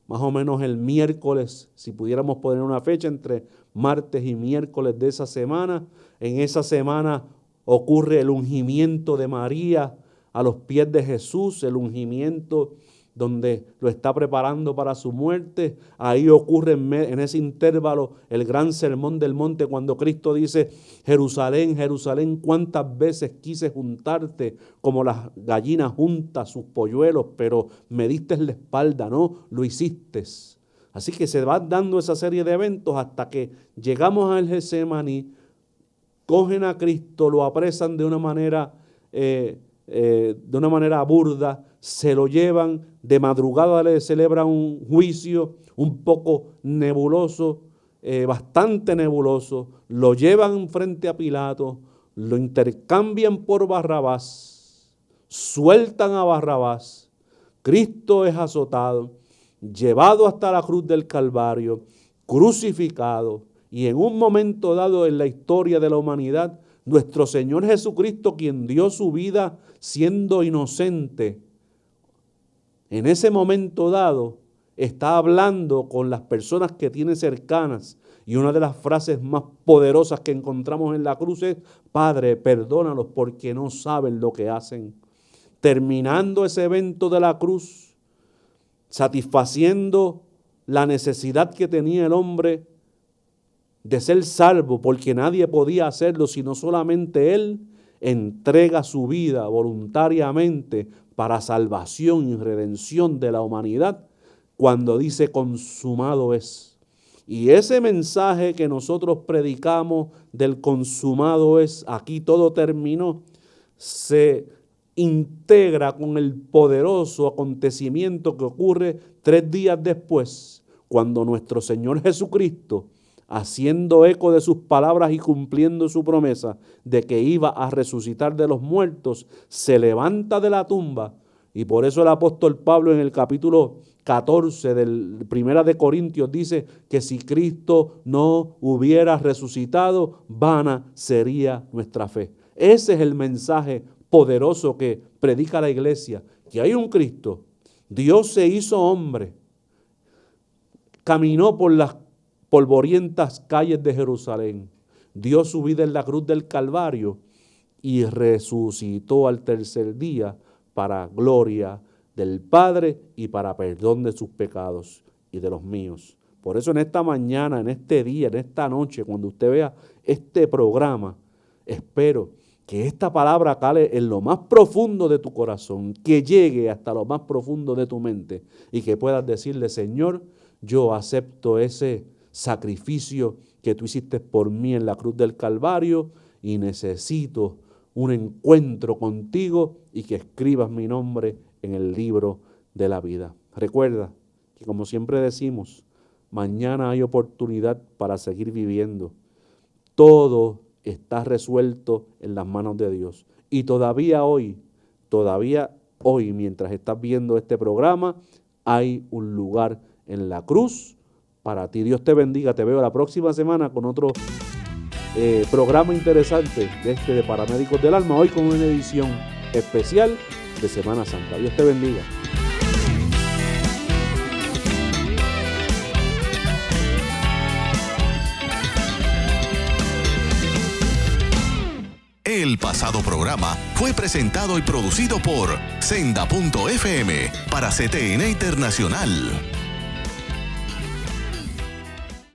[SPEAKER 2] más o menos el miércoles, si pudiéramos poner una fecha, entre martes y miércoles de esa semana. En esa semana ocurre el ungimiento de María a los pies de Jesús, el ungimiento donde lo está preparando para su muerte. Ahí ocurre en ese intervalo el gran sermón del monte, cuando Cristo dice: Jerusalén, Jerusalén, cuántas veces quise juntarte como las gallinas juntan sus polluelos, pero me diste la espalda, no lo hiciste. Así que se va dando esa serie de eventos hasta que llegamos al Getsemaní, cogen a Cristo, lo apresan de una manera burda, se lo llevan, de madrugada le celebran un juicio un poco nebuloso, bastante nebuloso, lo llevan frente a Pilato, lo intercambian por Barrabás, sueltan a Barrabás, Cristo es azotado, llevado hasta la cruz del Calvario, crucificado, Y en un momento dado en la historia de la humanidad, nuestro Señor Jesucristo, quien dio su vida siendo inocente, en ese momento dado está hablando con las personas que tiene cercanas. Y una de las frases más poderosas que encontramos en la cruz es: Padre, perdónalos porque no saben lo que hacen. Terminando ese evento de la cruz, satisfaciendo la necesidad que tenía el hombre de ser salvo, porque nadie podía hacerlo sino solamente Él, entrega su vida voluntariamente para salvación y redención de la humanidad, cuando dice consumado es. Y ese mensaje que nosotros predicamos del consumado es, aquí todo terminó, se integra con el poderoso acontecimiento que ocurre 3 días después, cuando nuestro Señor Jesucristo, haciendo eco de sus palabras y cumpliendo su promesa de que iba a resucitar de los muertos, se levanta de la tumba. Y por eso el apóstol Pablo en el capítulo 14 del Primera de Corintios dice que si Cristo no hubiera resucitado, vana sería nuestra fe. Ese es el mensaje poderoso que predica la iglesia, que hay un Cristo, Dios se hizo hombre, caminó por las polvorientas calles de Jerusalén, dio su vida en la cruz del Calvario y resucitó al tercer día para gloria del Padre y para perdón de sus pecados y de los míos. Por eso en esta mañana, en este día, en esta noche, cuando usted vea este programa, espero que esta palabra cale en lo más profundo de tu corazón, que llegue hasta lo más profundo de tu mente y que puedas decirle: Señor, yo acepto ese sacrificio que tú hiciste por mí en la cruz del Calvario y necesito un encuentro contigo y que escribas mi nombre en el libro de la vida. Recuerda que, como siempre decimos, mañana hay oportunidad para seguir viviendo. Todo está resuelto en las manos de Dios. Y todavía hoy, mientras estás viendo este programa, hay un lugar en la cruz para ti. Dios te bendiga. Te veo la próxima semana con otro programa interesante de Paramédicos del Alma, hoy con una edición especial de Semana Santa. Dios te bendiga.
[SPEAKER 1] El pasado programa fue presentado y producido por Senda.fm para CTN Internacional.